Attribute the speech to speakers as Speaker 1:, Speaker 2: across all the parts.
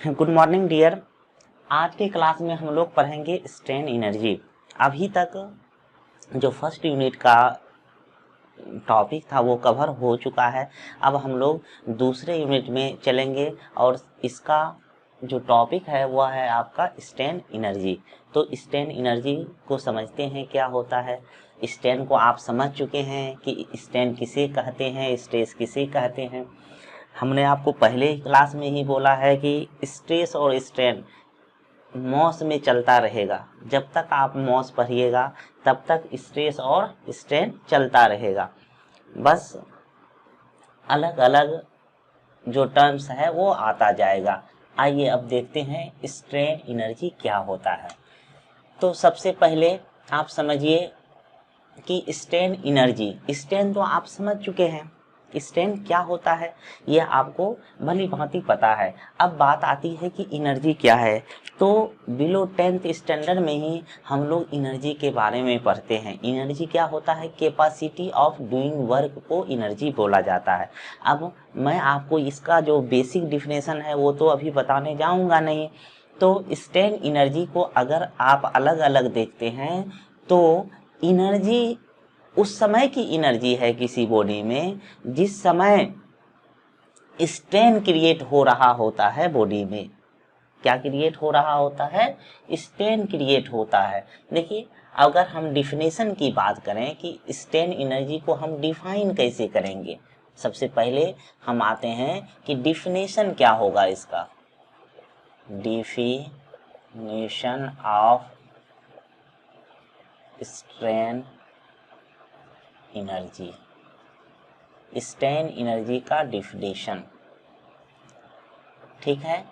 Speaker 1: Good morning dear. आज के class में हम लोग पढ़ेंगे स्ट्रेन एनर्जी। अभी तक जो फर्स्ट यूनिट का टॉपिक था वो कवर हो चुका है। अब हम लोग दूसरे यूनिट में चलेंगे और इसका जो टॉपिक है वह है आपका स्ट्रेन एनर्जी। तो स्ट्रेन एनर्जी को समझते हैं क्या होता है। स्ट्रेन को आप समझ चुके हैं कि स्ट्रेन किसे कहते हैं, स्ट्रेस किसे कहते हैं। हमने आपको पहले ही क्लास में ही बोला है कि स्ट्रेस और स्ट्रेन मॉस में चलता रहेगा। जब तक आप मॉस पढ़िएगा तब तक स्ट्रेस और स्ट्रेन चलता रहेगा, बस अलग अलग जो टर्म्स है वो आता जाएगा। आइए अब देखते हैं स्ट्रेन एनर्जी क्या होता है। तो सबसे पहले आप समझिए कि स्ट्रेन एनर्जी, स्ट्रेन तो आप समझ चुके हैं, स्ट्रेन क्या होता है यह आपको भली भांति पता है। अब बात आती है कि एनर्जी क्या है। तो बिलो 10th स्टैंडर्ड में ही हम लोग एनर्जी के बारे में पढ़ते हैं। एनर्जी क्या होता है, कैपेसिटी ऑफ डूइंग वर्क को एनर्जी बोला जाता है। अब मैं आपको इसका जो बेसिक डिफिनेशन है वो तो अभी बताने जाऊंगा नहीं। तो स्ट्रेन एनर्जी को अगर आप अलग अलग देखते हैं तो एनर्जी उस समय की एनर्जी है किसी बॉडी में जिस समय स्ट्रेन क्रिएट हो रहा होता है बॉडी में। क्या क्रिएट हो रहा होता है, स्ट्रेन क्रिएट होता है। देखिए अगर हम डिफिनेशन की बात करें कि स्ट्रेन एनर्जी को हम डिफाइन कैसे करेंगे, सबसे पहले हम आते हैं कि डिफिनेशन क्या होगा इसका। Definition of strain energy, strain energy का डिफिनेशन, ठीक है।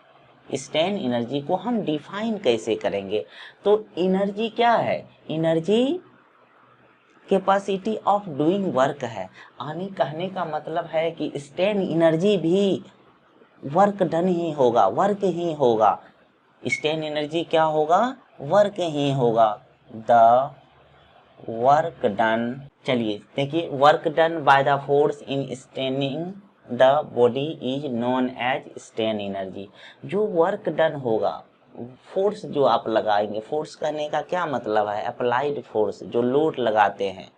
Speaker 1: स्ट्रेन एनर्जी को हम डिफाइन कैसे करेंगे। तो एनर्जी क्या है, energy capacity of doing work है। यानी कहने का मतलब है कि स्ट्रेन एनर्जी भी वर्क डन ही होगा, वर्क ही होगा। स्ट्रेन एनर्जी क्या होगा, वर्क ही होगा। द वर्क डन, चलिए देखिए, work done by the force in straining the body is known as strain energy. जो वर्क डन होगा, फोर्स जो आप लगाएंगे, फोर्स कहने का क्या मतलब है, अप्लाइड फोर्स, जो लोड लगाते हैं,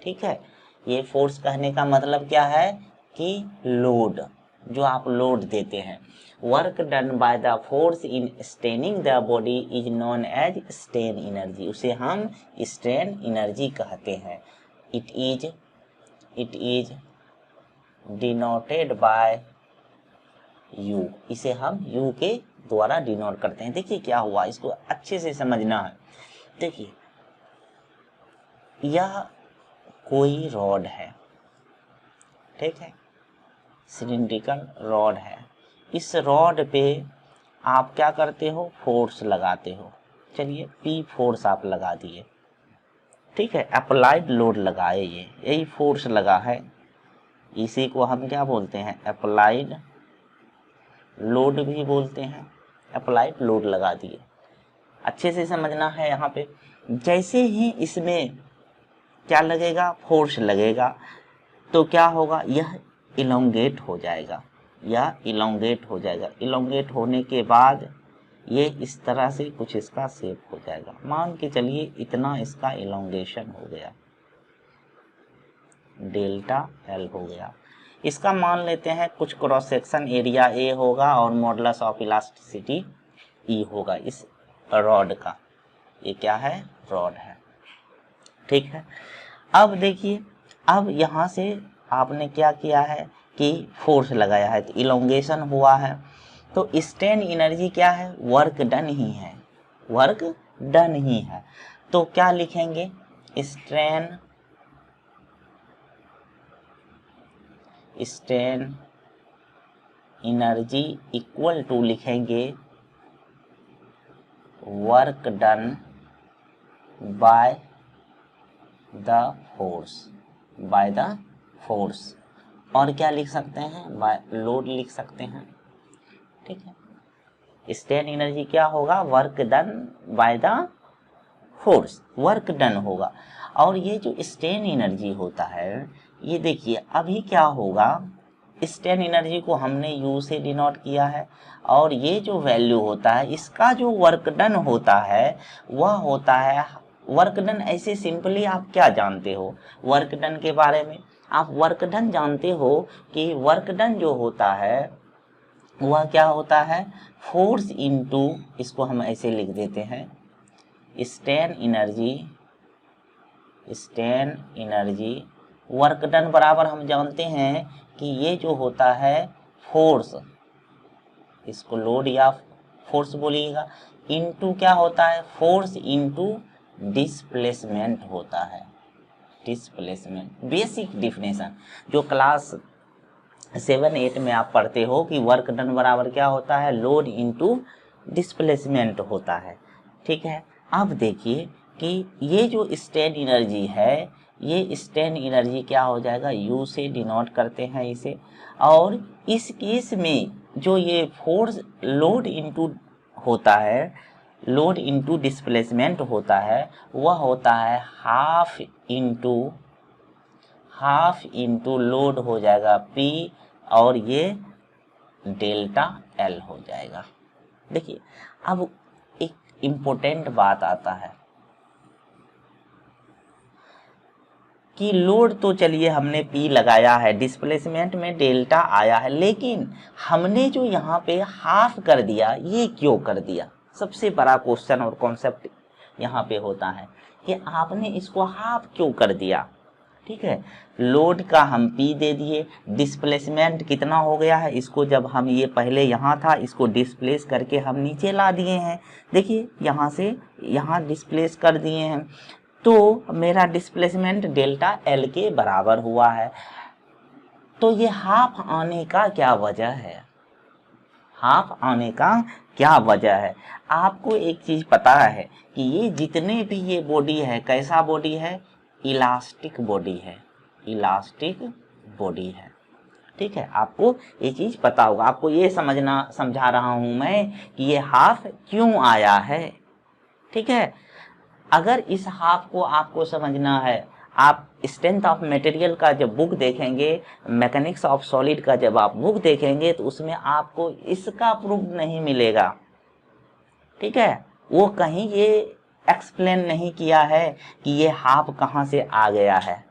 Speaker 1: ठीक है। ये फोर्स कहने का मतलब क्या है कि लोड, जो आप लोड देते हैं। Work done by the force in straining the body is known as strain energy, उसे हम स्ट्रेन एनर्जी कहते हैं। It is denoted by U, इसे हम यू के द्वारा डिनोट करते हैं। देखिए क्या हुआ, इसको अच्छे से समझना है। देखिए यह कोई रॉड है, ठीक है, सिलिंड्रिकल रॉड है। इस रॉड पे आप क्या करते हो, फोर्स लगाते हो। चलिए पी फोर्स आप लगा दिए, ठीक है, अप्लाइड लोड लगाए, ये यही फोर्स लगा है, इसी को हम क्या बोलते हैं, अप्लाइड लोड भी बोलते हैं। अप्लाइड लोड लगा दिए, अच्छे से समझना है यहाँ पे। जैसे ही इसमें क्या लगेगा, फोर्स लगेगा, तो क्या होगा, यह इलोंगेट हो जाएगा, या इलोंगेट हो जाएगा। इलोंगेट होने के बाद ये इस तरह से कुछ इसका शेप हो जाएगा। मान के चलिए इतना इसका इलोंगेशन हो गया, डेल्टा एल हो गया। इसका मान लेते हैं कुछ क्रॉस सेक्शन एरिया ए होगा और मॉडुलस ऑफ इलास्टिसिटी ई होगा इस रॉड का। ये क्या है, रॉड है, ठीक है। अब देखिए, अब यहाँ से आपने क्या किया है कि फोर्स लगाया है, तो इलोंगेशन हुआ है। तो स्ट्रेन एनर्जी क्या है, वर्क डन ही है, वर्क डन ही है। तो क्या लिखेंगे, स्ट्रेन एनर्जी इक्वल टू लिखेंगे work done by the force, और क्या लिख सकते हैं, बाय लोड लिख सकते हैं, ठीक है। स्ट्रेन एनर्जी क्या होगा, work done by the force, work done होगा। और ये जो स्ट्रेन एनर्जी होता है, ये देखिए अभी क्या होगा, स्ट्रेन एनर्जी को हमने U से डिनोट किया है, और ये जो वैल्यू होता है इसका जो वर्क डन होता है वह होता है वर्क डन। ऐसे सिंपली आप क्या जानते हो वर्क डन के बारे में? आप वर्क डन जानते हो कि वर्क डन जो होता है वह क्या होता है, फोर्स इनटू, इसको हम ऐसे लिख देते हैं, स्ट्रेन एनर्जी वर्क डन बराबर हम जानते हैं कि ये जो होता है फोर्स, इसको लोड या फोर्स बोलिएगा, इनटू क्या होता है, फोर्स इनटू डिस्प्लेसमेंट होता है। डिस्प्लेसमेंट बेसिक डिफिनेशन जो क्लास 7-8 में आप पढ़ते हो कि वर्क डन बराबर क्या होता है, लोड इनटू डिस्प्लेसमेंट होता है। ठीक है, अब देखिए कि ये जो स्ट्रेन एनर्जी है, ये स्ट्रेन एनर्जी क्या हो जाएगा, U से डिनोट करते हैं इसे, और इस केस में जो ये फोर्स लोड इनटू होता है, लोड इनटू डिस्प्लेसमेंट होता है, वह होता है हाफ इंटू लोड हो जाएगा P, और ये डेल्टा L हो जाएगा। देखिए अब एक इम्पोर्टेंट बात आता है कि लोड तो चलिए हमने P लगाया है, डिस्प्लेसमेंट में डेल्टा आया है, लेकिन हमने जो यहाँ पे हाफ कर दिया, ये क्यों कर दिया? सबसे बड़ा क्वेश्चन और कॉन्सेप्ट यहाँ पे होता है कि आपने इसको हाफ क्यों कर दिया। ठीक है, लोड का हम P दे दिए, डिस्प्लेसमेंट कितना हो गया है, इसको जब हम ये पहले यहाँ था इसको डिस्प्लेस करके हम नीचे ला दिए हैं। देखिए यहाँ से यहाँ डिस्प्लेस कर दिए हैं, तो मेरा डिस्प्लेसमेंट डेल्टा L के बराबर हुआ है। तो ये हाफ आने का क्या वजह है, हाफ आने का क्या वजह है? आपको एक चीज पता है कि ये जितने भी ये बॉडी है, कैसा बॉडी है, इलास्टिक बॉडी है, इलास्टिक बॉडी है। ठीक है, आपको ये चीज पता होगा, आपको ये समझा रहा हूं मैं कि ये हाफ क्यों आया है। ठीक है, अगर इस हाफ को आपको समझना है, आप स्ट्रेंथ ऑफ मटेरियल का जब बुक देखेंगे, मैकेनिक्स ऑफ सॉलिड का जब आप बुक देखेंगे, तो उसमें आपको इसका प्रूफ नहीं मिलेगा। ठीक है, वो कहीं ये एक्सप्लेन नहीं किया है कि ये हाफ कहाँ से आ गया है।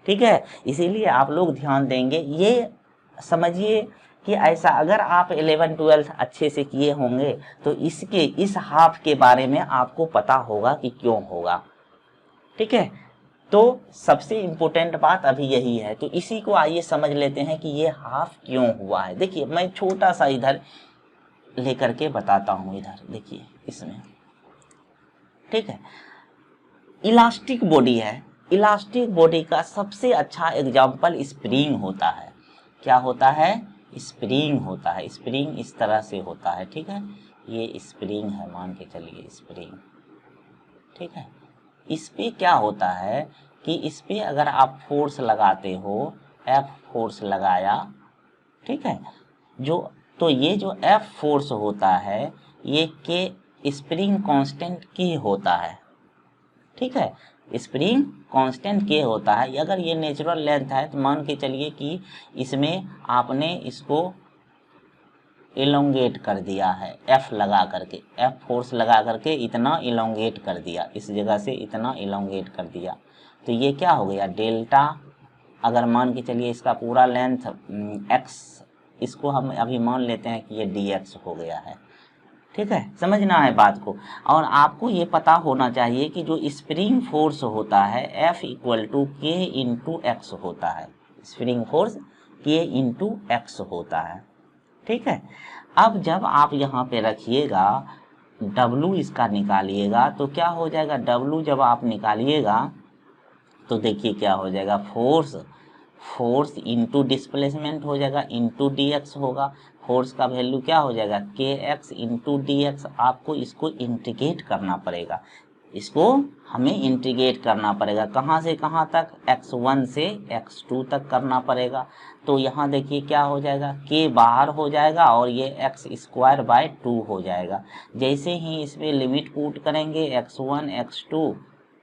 Speaker 1: ठीक है, इसीलिए आप लोग ध्यान देंगे, ये समझिए कि ऐसा अगर आप 11-12 अच्छे से किए होंगे तो इस हाफ के बारे में आपको पता होगा कि क्यों होगा। ठीक है, तो सबसे इम्पोर्टेंट बात अभी यही है, तो इसी को आइए समझ लेते हैं कि ये हाफ क्यों हुआ है। देखिए मैं छोटा सा इधर लेकर के बताता हूं, इधर देखिए इसमें। ठीक है, इलास्टिक बॉडी है, इलास्टिक बॉडी का सबसे अच्छा एग्जाम्पल स्प्रिंग होता है। क्या होता है, स्प्रिंग होता है। स्प्रिंग इस तरह से होता है। ठीक है, ये स्प्रिंग है, मान के चलिए स्प्रिंग। ठीक है, इस पे क्या होता है कि इस पे अगर आप फोर्स लगाते हो, F फोर्स लगाया, ठीक है, तो ये जो F फोर्स होता है ये के स्प्रिंग कांस्टेंट के होता है। ठीक है, स्प्रिंग कांस्टेंट के होता है। अगर ये नेचुरल लेंथ है तो मान के चलिए कि इसमें आपने इसको इलोंगेट कर दिया है, F लगा करके, F फोर्स लगा करके इतना इलोंगेट कर दिया, इस जगह से इतना इलोंगेट कर दिया, तो ये क्या हो गया, डेल्टा। अगर मान के चलिए इसका पूरा लेंथ x, इसको हम अभी मान लेते हैं कि ये dx हो गया है। ठीक है, समझना है बात को। और आपको ये पता होना चाहिए कि जो स्प्रिंग फोर्स होता है F इक्वल टू के इंटू एक्स होता है। स्प्रिंग फोर्स के इंटू एक्स होता है। ठीक है, अब जब आप यहाँ पे रखिएगा, W इसका निकालिएगा तो क्या हो जाएगा, W जब आप निकालिएगा तो देखिए क्या हो जाएगा, फोर्स इंटू डिस्प्लेसमेंट हो जाएगा, इंटू dx होगा। फोर्स का वैल्यू क्या हो जाएगा, kx इंटू dx। आपको इसको इंटीग्रेट करना पड़ेगा, इसको हमें इंटीग्रेट करना पड़ेगा। कहाँ से कहाँ तक, x1 से x2 तक करना पड़ेगा। तो यहाँ देखिए क्या हो जाएगा, k बाहर हो जाएगा और ये x² 2 हो जाएगा। जैसे ही इसमें लिमिट पुट करेंगे x1 x2,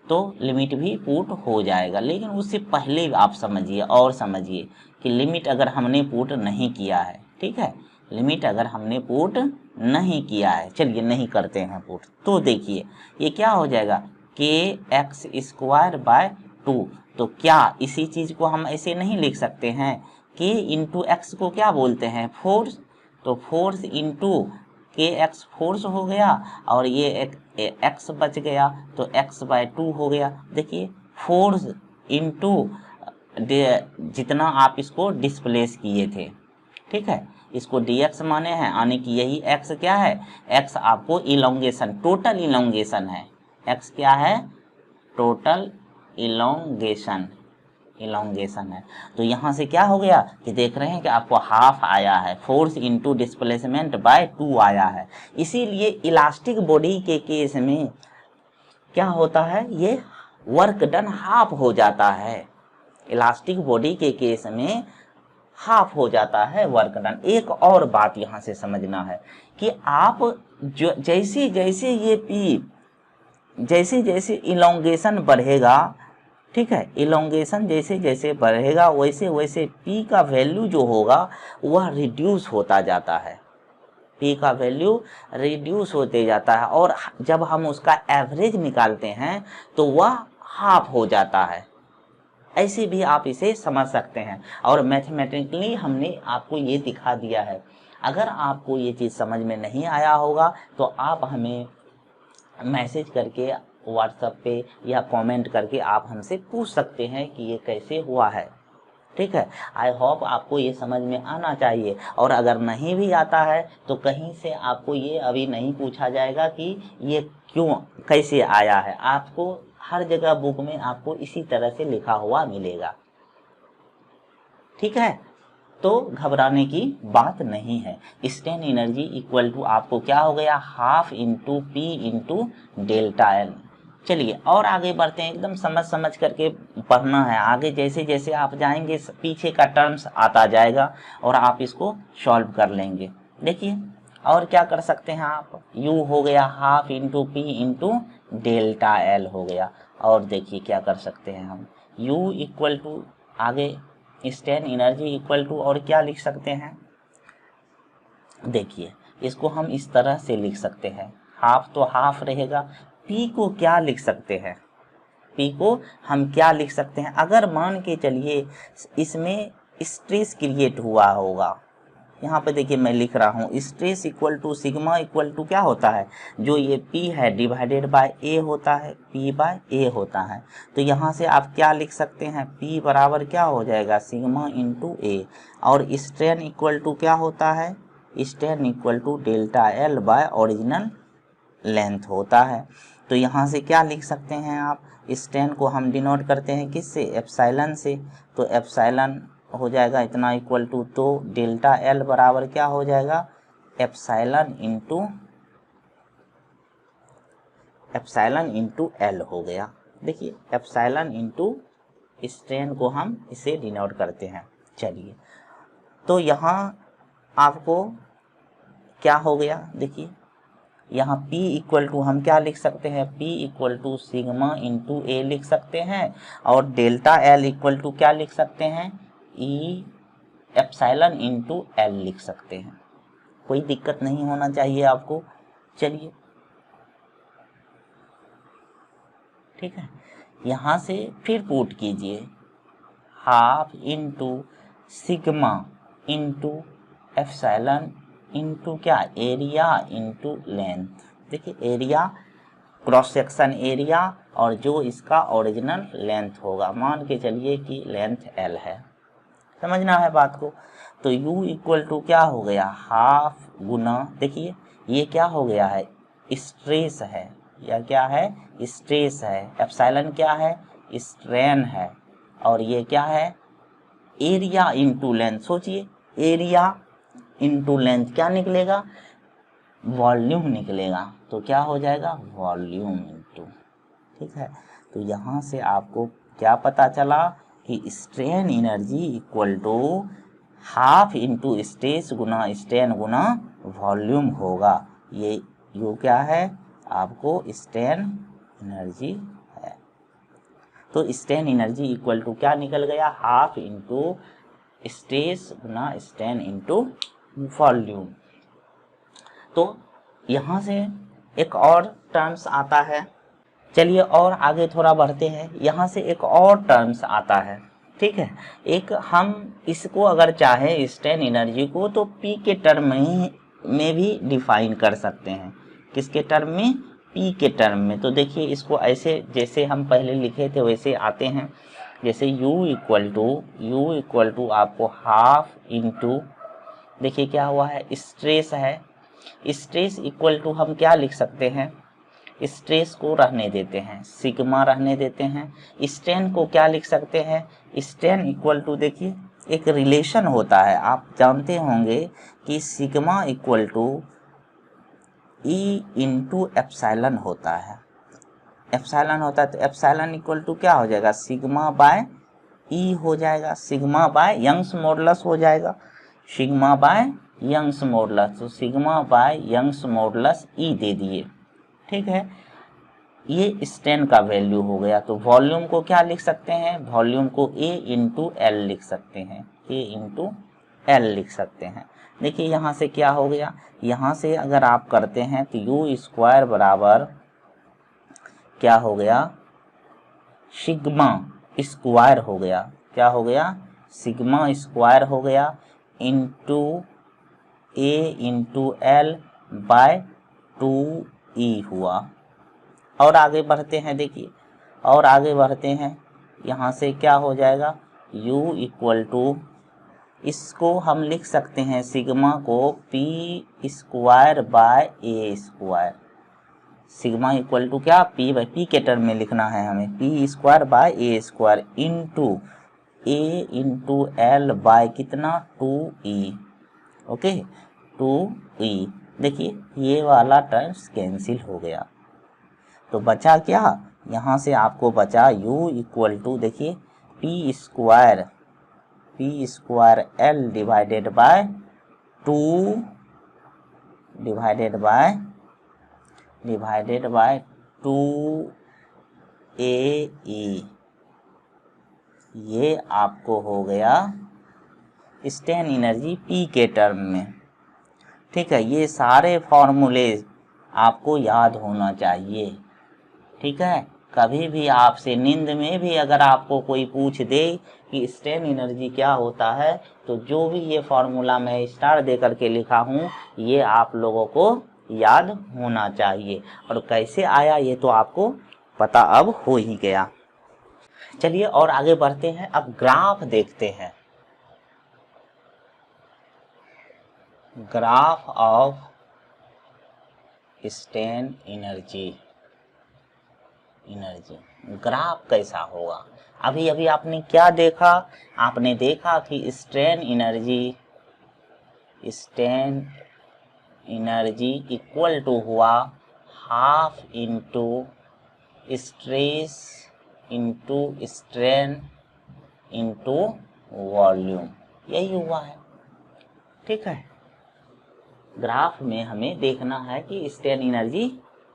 Speaker 1: तो लिमिट भी पुट हो जाएगा। लेकिन उससे पहले आप समझिए और समझिए कि लिमिट अगर हमने पुट नहीं किया है, ठीक है, लिमिट अगर हमने पुट नहीं किया है, चलिए नहीं करते हैं पुट, तो देखिए ये क्या हो जाएगा kx² / 2। तो क्या इसी चीज़ को हम ऐसे नहीं लिख सकते हैं कि इंटू एक्स को क्या बोलते हैं, फोर्स, तो फोर्स इंटू के एक्स फोर्स हो गया और ये एक एक्स बच गया तो x/2 हो गया। देखिए फोर्स इंटू जितना आप इसको डिस्प्लेस किए थे, ठीक है, इसको dx माने हैं, यानी कि यही x क्या है, x आपको इलोंगेशन, टोटल इलोंगेशन है, x क्या है, टोटल इलोंगेशन है। तो यहाँ से क्या हो गया कि देख रहे हैं कि आपको हाफ आया है, फोर्स इंटू डिस्प्लेसमेंट बाय 2 आया है। इसीलिए इलास्टिक बॉडी के केस में क्या होता है, ये वर्क डन हाफ हो जाता है, इलास्टिक बॉडी के केस में हाफ हो जाता है वर्क डन। एक और बात यहाँ से समझना है कि आप जो जैसे जैसे ये पी, जैसे जैसे इलोंगेशन बढ़ेगा, ठीक है, इलोंगेशन जैसे जैसे बढ़ेगा वैसे वैसे पी का वैल्यू जो होगा वह रिड्यूस होता जाता है, पी का वैल्यू रिड्यूस होते जाता है और जब हम उसका एवरेज निकालते हैं तो वह हाफ हो जाता है। ऐसे भी आप इसे समझ सकते हैं और मैथमेटिकली हमने आपको ये दिखा दिया है। अगर आपको ये चीज़ समझ में नहीं आया होगा तो आप हमें मैसेज करके व्हाट्सएप पे या कमेंट करके आप हमसे पूछ सकते हैं कि ये कैसे हुआ है, ठीक है। आई होप आपको ये समझ में आना चाहिए और अगर नहीं भी आता है तो कहीं से आपको ये अभी नहीं पूछा जाएगा कि ये क्यों कैसे आया है, आपको हर जगह बुक में आपको इसी तरह से लिखा हुआ मिलेगा, ठीक है। तो घबराने की बात नहीं है। स्ट्रेन एनर्जी इक्वल टू आपको क्या हो गया, half into P into delta L. चलिए और आगे बढ़ते हैं, एकदम समझ करके पढ़ना है। आगे जैसे जैसे आप जाएंगे पीछे का टर्म्स आता जाएगा और आप इसको सॉल्व कर लेंगे। देखिए और क्या कर सकते हैं आप, u हो गया half into P into delta L हो गया। और देखिए क्या कर सकते हैं हम, u इक्वल टू आगे स्ट्रेन एनर्जी इक्वल टू और क्या लिख सकते हैं, देखिए इसको हम इस तरह से लिख सकते हैं, हाफ तो हाफ रहेगा। पी को क्या लिख सकते हैं, पी को हम क्या लिख सकते हैं, अगर मान के चलिए इसमें स्ट्रेस क्रिएट हुआ होगा, यहाँ पे देखिए मैं लिख रहा हूँ stress equal to sigma equal to क्या होता है, जो ये P है डिवाइडेड बाय A होता है, P बाय A होता है। तो यहाँ से आप क्या लिख सकते हैं, P बराबर क्या हो जाएगा सिग्मा इंटू A, और स्ट्रेन इक्वल टू क्या होता है, strain equal to delta L by original length होता है। तो यहाँ से क्या लिख सकते हैं आप, स्ट्रेन को हम डिनोट करते हैं किससे, एप्सिलॉन से। तो एप्सिलॉन हो जाएगा इतना इक्वल टू, तो डेल्टा एल बराबर क्या हो जाएगा, एप्सिलॉन इंटू एल हो गया। देखिए एप्सिलॉन इंटू स्ट्रेन को हम इसे डिनोट करते हैं। चलिए तो यहाँ आपको क्या हो गया, देखिए यहाँ P इक्वल टू हम क्या लिख सकते हैं, P equal to sigma into A लिख सकते हैं और डेल्टा L इक्वल टू क्या लिख सकते हैं, E एप्सिलॉन इंटू एल लिख सकते हैं। कोई दिक्कत नहीं होना चाहिए आपको। चलिए ठीक है, यहाँ से फिर पुट कीजिए half into sigma into epsilon into क्या, एरिया इंटू लेंथ। देखिए एरिया क्रॉस सेक्शन एरिया और जो इसका ओरिजिनल लेंथ होगा, मान के चलिए कि लेंथ L है, समझना है बात को। तो u इक्वल टू क्या हो गया, हाफ गुना, देखिए ये क्या हो गया है, स्ट्रेस है, या क्या है, स्ट्रेस है। एप्सिलॉन क्या है, स्ट्रेन है, और ये क्या है, एरिया इंटू लेंथ। सोचिए एरिया इंटू लेंथ क्या निकलेगा, वॉल्यूम निकलेगा। तो क्या हो जाएगा, वॉल्यूम इंटू, ठीक है। तो यहाँ से आपको क्या पता चला कि strain energy equal to half into stress गुना स्ट्रेन गुना वॉल्यूम होगा। ये यू क्या है, आपको स्ट्रेन एनर्जी है। तो स्ट्रेन एनर्जी इक्वल टू क्या निकल गया, हाफ इंटू स्ट्रेस गुना स्ट्रेन इंटू वॉल्यूम। तो यहाँ से एक और टर्म्स आता है, चलिए और आगे थोड़ा बढ़ते हैं। यहाँ से एक और टर्म्स आता है, ठीक है। एक हम इसको अगर चाहे स्ट्रेन एनर्जी को तो पी के टर्म में भी डिफाइन कर सकते हैं। किसके टर्म में, पी के टर्म में। तो देखिए इसको ऐसे जैसे हम पहले लिखे थे वैसे आते हैं। जैसे U इक्वल टू आपको हाफ इंटू, देखिए क्या हुआ है, स्ट्रेस है। स्ट्रेस इक्वल टू हम क्या लिख सकते हैं, स्ट्रेस को रहने देते हैं, सिग्मा रहने देते हैं। स्ट्रेन को क्या लिख सकते हैं, स्ट्रेन इक्वल टू, देखिए एक रिलेशन होता है, आप जानते होंगे कि sigma equal to E into epsilon होता है। एप्सिलॉन होता है तो एप्सिलॉन इक्वल टू क्या हो जाएगा, सिग्मा बाय ई हो जाएगा, सिग्मा बाय यंग्स मॉडुलस हो जाएगा, सिग्मा बाय यंग्स मॉडुलस। तो सिग्मा बाय यंग्स मॉडुलस ई दे दिए, ठीक है। ये स्ट्रेन का वैल्यू हो गया। तो वॉल्यूम को क्या लिख सकते हैं, वॉल्यूम को A इंटू एल लिख सकते हैं, A इंटू एल लिख सकते हैं। देखिए यहाँ से क्या हो गया, यहाँ से अगर आप करते हैं तो U स्क्वायर बराबर क्या हो गया, सिग्मा स्क्वायर हो गया, क्या हो गया, सिग्मा स्क्वायर हो गया into A into L bye 2E हुआ। और आगे बढ़ते हैं, देखिए और आगे बढ़ते हैं, यहाँ से क्या हो जाएगा, U इक्वल टू, इसको हम लिख सकते हैं सिग्मा को P square by A square. Sigma equal to क्या, P बाय P के टर्म में लिखना है हमें, P square by A square into A into L by कितना 2E, ओके 2E। देखिए ये वाला टर्म्स कैंसिल हो गया, तो बचा क्या, यहाँ से आपको बचा U इक्वल टू, देखिए P square L divided by 2 2AE। ये आपको हो गया स्ट्रेन एनर्जी P के टर्म में, ठीक है। ये सारे फॉर्मूले आपको याद होना चाहिए, ठीक है। कभी भी आपसे नींद में भी अगर आपको कोई पूछ दे कि स्ट्रेन एनर्जी क्या होता है, तो जो भी ये फॉर्मूला मैं स्टार दे करके लिखा हूँ ये आप लोगों को याद होना चाहिए। और कैसे आया ये तो आपको पता अब हो ही गया। चलिए और आगे बढ़ते हैं, अब ग्राफ देखते हैं। Graph of strain energy, graph कैसा होगा। अभी अभी आपने क्या देखा, आपने देखा कि स्ट्रेन एनर्जी इक्वल टू हुआ half into stress into strain into volume, यही हुआ है, ठीक है। ग्राफ में हमें देखना है कि स्ट्रेन एनर्जी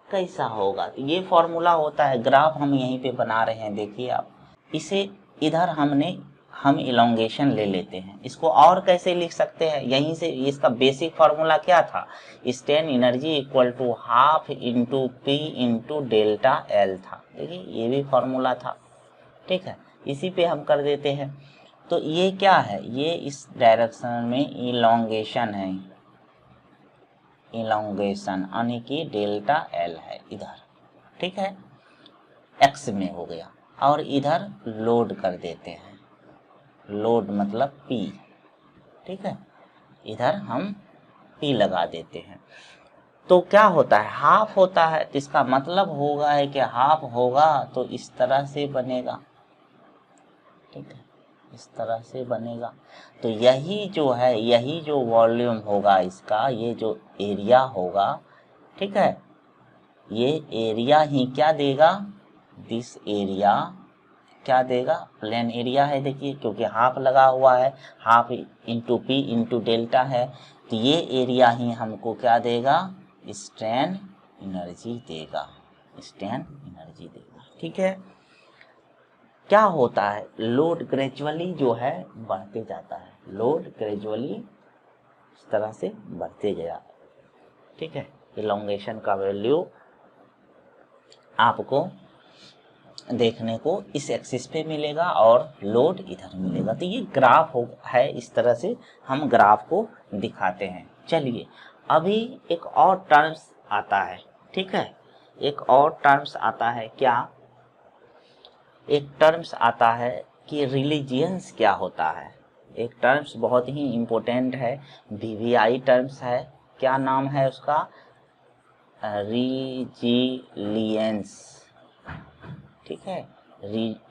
Speaker 1: कैसा होगा। तो ये फॉर्मूला होता है, ग्राफ हम यहीं पे बना रहे हैं, देखिए आप इसे इधर हम इलोंगेशन ले लेते हैं। इसको और कैसे लिख सकते हैं, यहीं से इसका बेसिक फार्मूला क्या था, strain energy equal to half into P into delta L था। देखिए ये भी फार्मूला था, ठीक है। इसी पे हम कर देते हैं। तो ये क्या है, ये इस डायरेक्शन में इलोंगेशन है, इलोंगेशन यानी कि डेल्टा L है इधर, ठीक है, x में हो गया। और इधर लोड कर देते हैं, लोड मतलब P, ठीक है, इधर हम P लगा देते हैं। तो क्या होता है, हाफ होता है, तो इसका मतलब होगा है कि हाफ होगा तो इस तरह से बनेगा, ठीक है, इस तरह से बनेगा। तो यही जो है, यही जो वॉल्यूम होगा इसका, ये जो एरिया होगा, ठीक है, ये एरिया ही क्या देगा, दिस एरिया क्या देगा, प्लेन एरिया है। देखिए क्योंकि हाफ लगा हुआ है, half into P into delta है, तो ये एरिया ही हमको क्या देगा, स्ट्रेन एनर्जी देगा, स्ट्रेन एनर्जी देगा, ठीक है। क्या होता है, लोड ग्रेजुअली जो है बढ़ते जाता है, लोड ग्रेजुअली इस तरह से बढ़ते गया। ठीक है, इलोंगेशन का वैल्यू आपको देखने को इस एक्सिस पे मिलेगा और लोड इधर मिलेगा। तो ये ग्राफ है, इस तरह से हम ग्राफ को दिखाते हैं। चलिए अभी एक और टर्म्स आता है, ठीक है, एक और टर्म्स आता है, क्या, एक टर्म्स आता है कि रिलीजियंस क्या होता है। एक टर्म्स बहुत ही इम्पोर्टेंट है, वीवीआई टर्म्स है, क्या नाम है उसका, रिजिलियंस। ठीक है,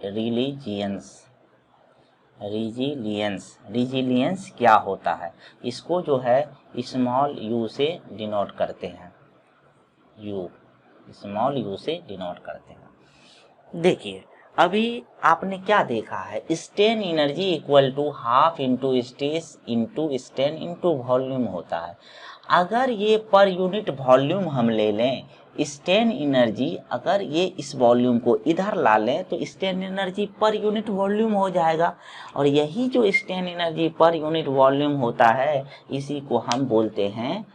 Speaker 1: रिलीजियंस, रिजिलियंस क्या होता है, इसको जो है स्मॉल यू से डिनोट करते हैं, यू, स्मॉल यू से डिनोट करते हैं। देखिए अभी आपने क्या देखा है, strain energy equal to half into stress into strain into volume होता है। अगर ये पर यूनिट वॉल्यूम हम ले लें, स्ट्रेन एनर्जी अगर ये इस वॉल्यूम को इधर ला लें तो strain energy per unit volume हो जाएगा। और यही जो strain energy per unit volume होता है, इसी को हम बोलते हैं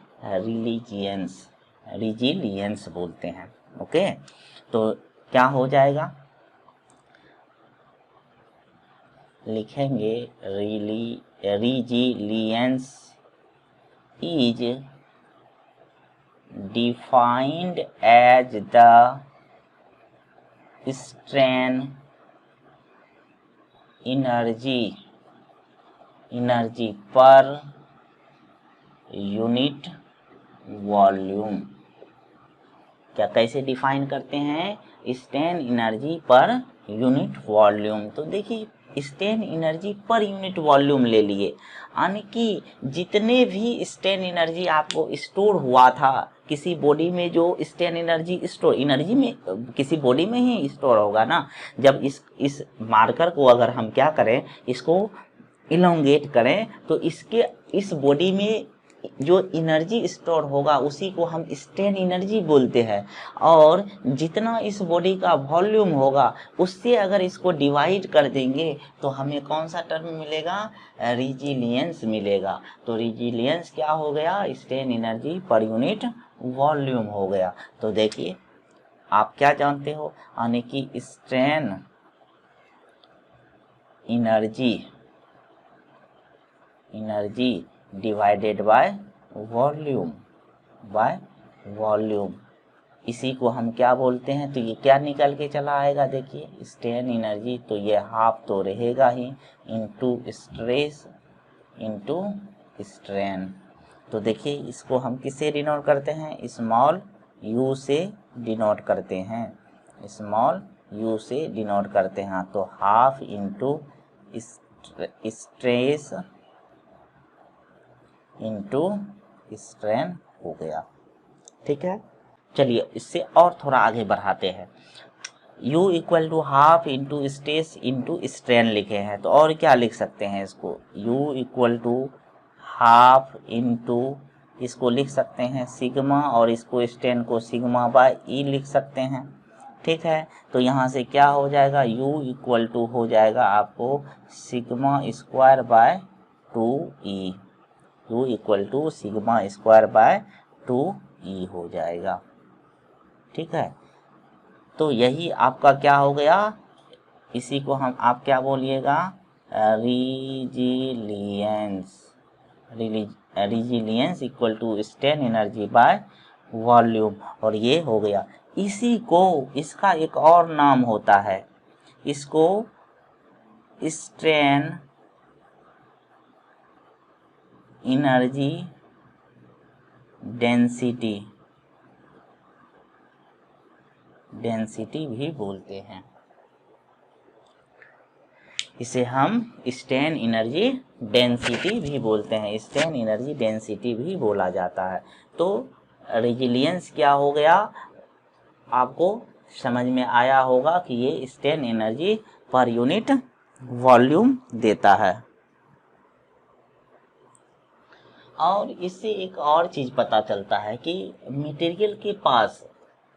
Speaker 1: रिजिलियंस बोलते हैं। ओके, तो क्या हो जाएगा, लिखेंगे resilience is defined as the strain energy per unit volume. क्या कैसे डिफाइन करते हैं, strain energy per unit volume. तो देखिए strain energy per unit volume ले लिए, यानी कि जितने भी स्ट्रेन एनर्जी आपको स्टोर हुआ था किसी बॉडी में, जो स्ट्रेन एनर्जी स्टोर एनर्जी में किसी बॉडी में ही स्टोर होगा ना। जब इस मार्कर को अगर हम क्या करें, इसको इलोंगेट करें, तो इसके इस बॉडी में जो एनर्जी स्टोर होगा उसी को हम स्ट्रेन एनर्जी बोलते हैं। और जितना इस बॉडी का वॉल्यूम होगा उससे अगर इसको डिवाइड कर देंगे तो हमें कौन सा टर्म मिलेगा, रिजिलियंस मिलेगा। तो रिजिलियंस क्या हो गया, strain energy per unit volume हो गया। तो देखिए आप क्या जानते हो, यानी कि strain energy divided by volume, इसी को हम क्या बोलते हैं। तो ये क्या निकल के चला आएगा, देखिए स्ट्रेन एनर्जी, तो ये हाफ तो रहेगा ही, इनटू स्ट्रेस इनटू स्ट्रेन। तो देखिए इसको हम किससे डिनोट करते हैं, स्मॉल यू से डिनोट करते हैं, स्मॉल यू से डिनोट करते हैं। तो half into stress into strain हो गया। ठीक है, चलिए इससे और थोड़ा आगे बढ़ाते हैं। U equal to half into stress into strain लिखे हैं, तो और क्या लिख सकते हैं इसको, U equal to half into, इसको लिख सकते हैं सिग्मा, और इसको स्ट्रेन को सिग्मा बाय ई लिख सकते हैं। ठीक है, तो यहाँ से क्या हो जाएगा, U इक्वल टू हो जाएगा आपको sigma square by 2E, U equal to sigma square by 2E हो जाएगा। ठीक है, तो यही आपका क्या हो गया, इसी को हम आप क्या बोलिएगा, resilience equal to strain energy by volume. और ये हो गया, इसी को, इसका एक और नाम होता है, इसको स्ट्रेन एनर्जी डेंसिटी भी बोलते हैं। इसे हम स्ट्रेन एनर्जी डेंसिटी भी बोलते हैं, स्ट्रेन एनर्जी डेंसिटी भी बोला जाता है। तो रेजिलियंस क्या हो गया, आपको समझ में आया होगा कि ये strain energy per unit volume देता है। और इससे एक और चीज पता चलता है कि मटेरियल के पास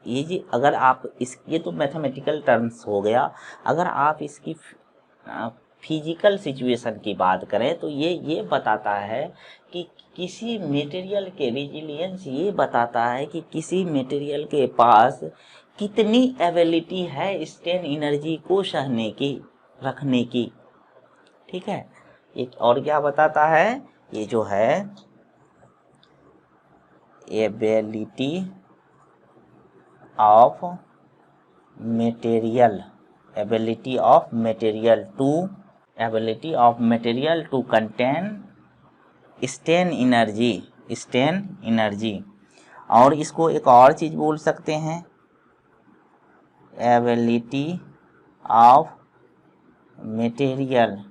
Speaker 1: ये जी अगर आप ये तो मैथमेटिकल टर्म्स हो गया। अगर आप इसकी फिजिकल सिचुएशन की बात करें तो ये बताता है कि किसी मटेरियल के रेजिलियंस ये बताता है कि किसी मटेरियल के पास कितनी एबिलिटी है स्ट्रेन एनर्जी को सहने की, रखने की। ठीक है, एक और क्या बताता है, ये जो है ability of material, ability of material to contain strain energy. और इसको एक और चीज बोल सकते हैं, ability of material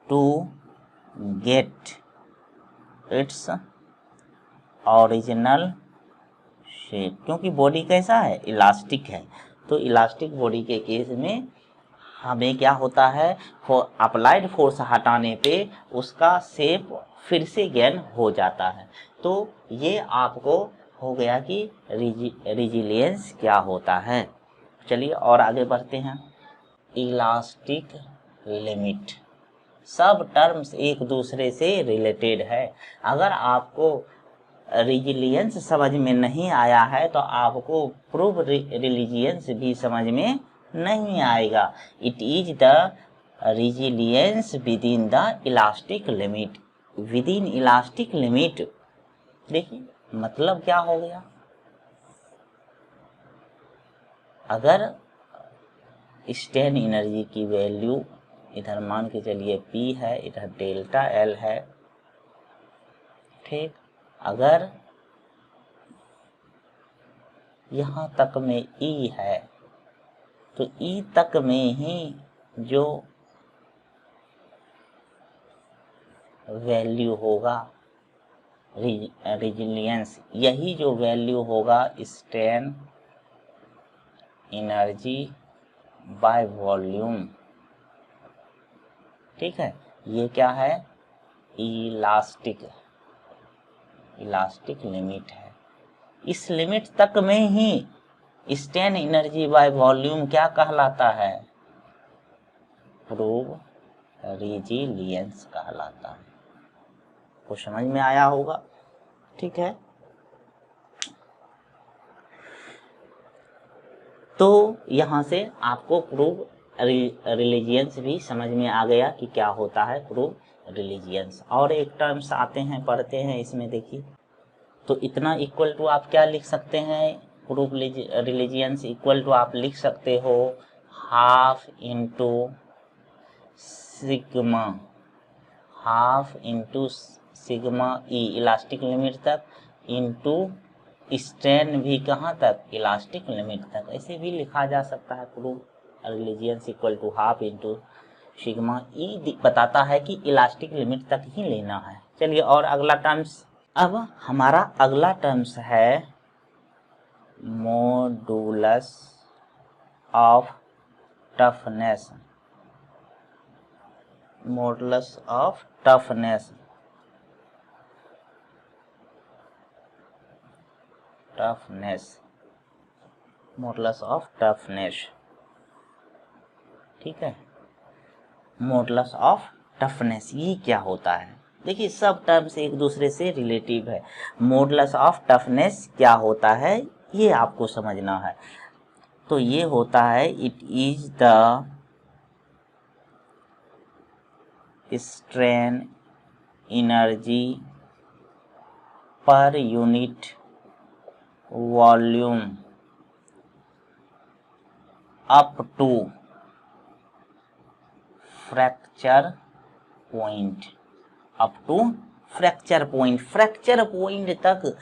Speaker 1: to get its original shape. क्योंकि बॉडी कैसा है, इलास्टिक है, तो इलास्टिक बॉडी के केस में हमें क्या होता है, अप्लाइड फोर्स हटाने पे उसका शेप फिर से गेन हो जाता है। तो ये आपको हो गया कि रेजिलियंस क्या होता है। चलिए और आगे बढ़ते हैं। इलास्टिक लिमिट, सब टर्म्स एक दूसरे से रिलेटेड है। अगर आपको रेजिलियंस समझ में नहीं आया है तो आपको प्रूफ रेजिलियंस भी समझ में नहीं आएगा। It is the resilience within the elastic limit, within elastic limit. देखिए मतलब क्या हो गया, अगर स्ट्रेन एनर्जी की वैल्यू इधर मान के चलिए P है, इधर डेल्टा L है, ठीक, अगर यहाँ तक में E है तो E तक में ही जो वैल्यू होगा रेजिलियंस, यही जो वैल्यू होगा स्ट्रेन एनर्जी बाय वॉल्यूम। ठीक है, ये क्या है, इलास्टिक लिमिट है। इस लिमिट तक में ही स्ट्रेन एनर्जी बाय वॉल्यूम क्या कहलाता है, प्रूव रेजिलियंस कहलाता है। को समझ में आया होगा। ठीक है, तो यहां से आपको प्रूव रिलीजियंस भी समझ में आ गया कि क्या होता है प्रूव रिलीजियंस। और एक टर्म्स आते हैं, पढ़ते हैं इसमें, देखिए तो इतना इक्वल टू आप क्या लिख सकते हैं, प्रूफ रिलीजियंस इक्वल टू आप लिख सकते हो हाफ इंटू सिग्मा ई इलास्टिक लिमिट तक, इंटू स्ट्रेन भी कहाँ तक, इलास्टिक लिमिट तक। ऐसे भी लिखा जा सकता है, proof resilience equal to half into sigma E बताता है कि इलास्टिक लिमिट तक ही लेना है। चलिए और अगला टर्म्स, अब हमारा अगला टर्म्स है modulus of toughness. Modulus of toughness, modulus of toughness. ठीक है, मॉडुलस ऑफ टफनेस ये क्या होता है, देखिए सब टर्म्स एक दूसरे से रिलेटिव है। मॉडुलस ऑफ टफनेस क्या होता है ये आपको समझना है। तो ये होता है, it is the strain energy per unit volume up to fracture point, fracture point तक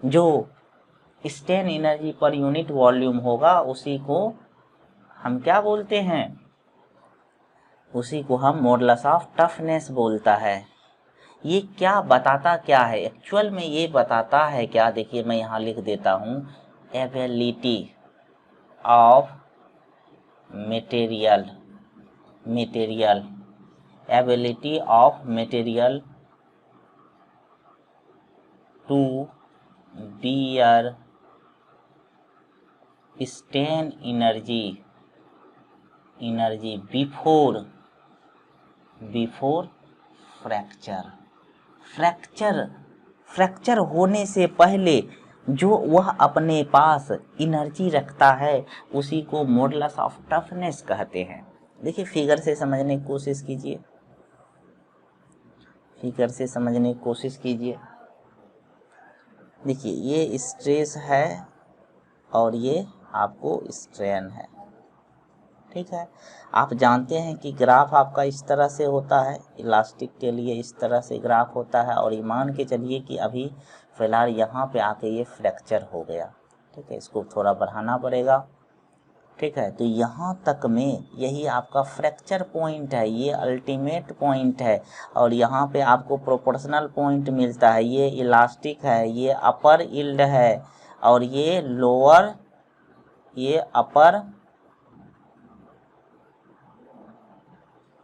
Speaker 1: जो strain energy per unit volume होगा उसी को हम क्या बोलते हैं, उसी को हम मॉडुलस ऑफ टफनेस बोलता है। ये क्या बताता क्या है, एक्चुअल में ये बताता है क्या, देखिए मैं यहाँ लिख देता हूँ, ability of material ability of material to bear strain energy before fracture होने से पहले जो वह अपने पास एनर्जी रखता है उसी को मॉडुलस ऑफ टफनेस कहते हैं। देखिए फिगर से समझने की कोशिश कीजिए। देखिए ये स्ट्रेस है और ये आपको स्ट्रेन है, ठीक है। आप जानते हैं कि ग्राफ आपका इस तरह से होता है, इलास्टिक के लिए इस तरह से ग्राफ होता है, और ये मान के चलिए कि अभी फिलहाल यहाँ पे आके ये फ्रैक्चर हो गया, ठीक है। इसको थोड़ा बढ़ाना पड़ेगा, ठीक है। तो यहाँ तक में यही आपका फ्रैक्चर पॉइंट है, ये अल्टीमेट पॉइंट है, और यहाँ पे आपको प्रोपोर्शनल पॉइंट मिलता है। ये इलास्टिक है, ये अपर यील्ड है, और ये अपर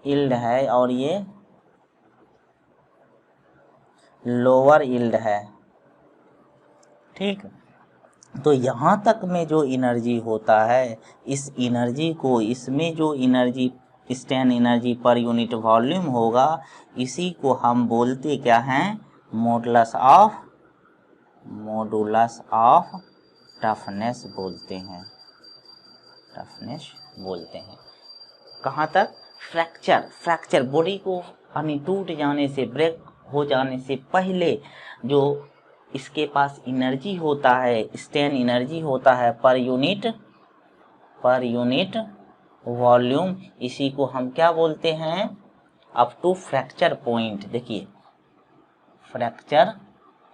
Speaker 1: यील्ड है, और ये लोअर यील्ड है, ठीक। तो यहाँ तक में जो एनर्जी होता है, इस एनर्जी को, इसमें जो energy strain energy per unit volume होगा, इसी को हम बोलते क्या हैं? मॉडुलस ऑफ टफनेस बोलते हैं, कहाँ तक? फ्रैक्चर बॉडी को टूट जाने से, ब्रेक हो जाने से पहले जो इसके पास एनर्जी होता है, स्ट्रेन एनर्जी होता है पर यूनिट वॉल्यूम, इसी को हम क्या बोलते हैं? Up to fracture point. देखिए फ्रैक्चर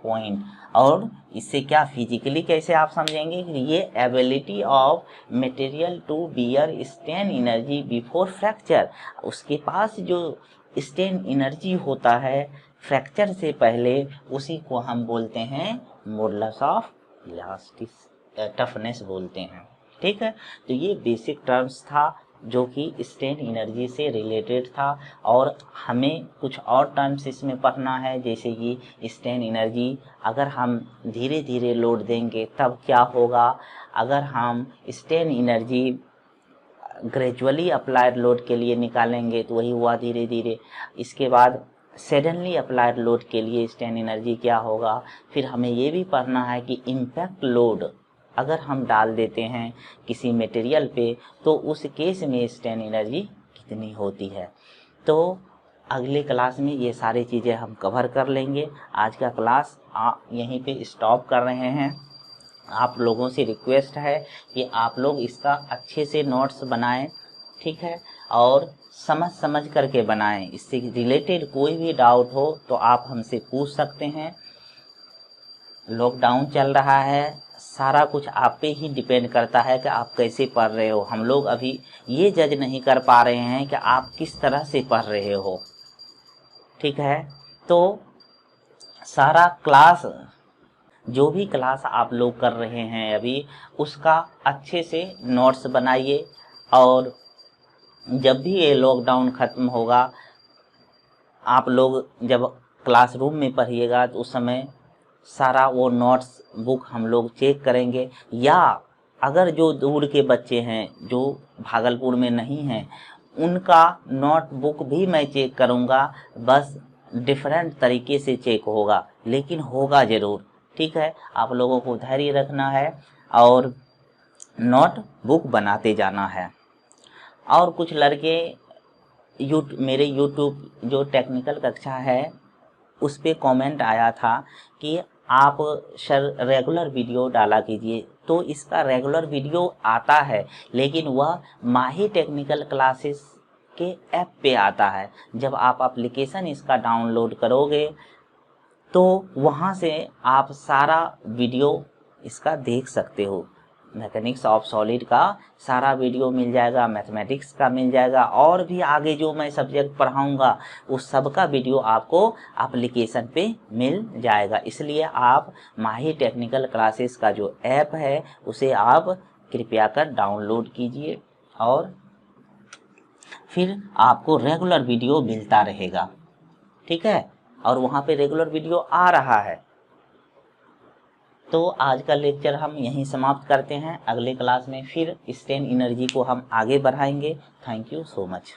Speaker 1: पॉइंट, और इससे क्या फिजिकली कैसे आप समझेंगे कि ये ability of material to bear strain energy before fracture, उसके पास जो स्ट्रेन एनर्जी होता है फ्रैक्चर से पहले, उसी को हम बोलते हैं मॉडुलस ऑफ टफनेस बोलते हैं, ठीक है। तो ये बेसिक टर्म्स था जो कि स्ट्रेन एनर्जी से रिलेटेड था, और हमें कुछ और टर्म्स इसमें पढ़ना है, जैसे कि स्ट्रेन एनर्जी अगर हम धीरे धीरे लोड देंगे तब क्या होगा, अगर हम strain energy gradually applied load के लिए निकालेंगे तो वही हुआ धीरे धीरे, इसके बाद सडनली अप्लाइड लोड के लिए स्ट्रेन एनर्जी क्या होगा। फिर हमें ये भी पढ़ना है कि इम्पैक्ट लोड अगर हम डाल देते हैं किसी मटेरियल पे तो उस केस में स्ट्रेन एनर्जी कितनी होती है। तो अगले क्लास में ये सारी चीज़ें हम कवर कर लेंगे। आज का क्लास यहीं पे स्टॉप कर रहे हैं। आप लोगों से रिक्वेस्ट है कि आप लोग इसका अच्छे से नोट्स बनाएं, ठीक है, और समझ करके बनाएं। इससे रिलेटेड कोई भी डाउट हो तो आप हमसे पूछ सकते हैं। लॉकडाउन चल रहा है, सारा कुछ आप पे ही डिपेंड करता है कि आप कैसे पढ़ रहे हो। हम लोग अभी ये जज नहीं कर पा रहे हैं कि आप किस तरह से पढ़ रहे हो, ठीक है। तो सारा क्लास, जो भी क्लास आप लोग कर रहे हैं अभी, उसका अच्छे से नोट्स बनाइए, और जब भी ये लॉकडाउन ख़त्म होगा, आप लोग जब क्लासरूम में पढ़िएगा तो उस समय सारा वो नोट्स बुक हम लोग चेक करेंगे, या अगर जो दूर के बच्चे हैं जो भागलपुर में नहीं हैं, उनका नोटबुक भी मैं चेक करूँगा, बस डिफरेंट तरीके से चेक होगा, लेकिन होगा ज़रूर, ठीक है। आप लोगों को धैर्य रखना है और नोटबुक बनाते जाना है। और कुछ लड़के मेरे यूट्यूब जो टेक्निकल कक्षा है उस पे कमेंट आया था कि आप सर रेगुलर वीडियो डाला कीजिए, तो इसका रेगुलर वीडियो आता है, लेकिन वह माही टेक्निकल क्लासेस के ऐप पे आता है। जब आप एप्लीकेशन इसका डाउनलोड करोगे तो वहाँ से आप सारा वीडियो इसका देख सकते हो। मैकेनिक्स ऑफ सॉलिड का सारा वीडियो मिल जाएगा, मैथमेटिक्स का मिल जाएगा, और भी आगे जो मैं सब्जेक्ट पढ़ाऊँगा उस सब का वीडियो आपको एप्लीकेशन पे मिल जाएगा। इसलिए आप माही टेक्निकल क्लासेस का जो ऐप है उसे आप कृपया कर डाउनलोड कीजिए, और फिर आपको रेगुलर वीडियो मिलता रहेगा, ठीक है। और वहाँ पे रेगुलर वीडियो आ रहा है, तो आज का लेक्चर हम यहीं समाप्त करते हैं। अगले क्लास में फिर स्ट्रेन एनर्जी को हम आगे बढ़ाएंगे। Thank you so much.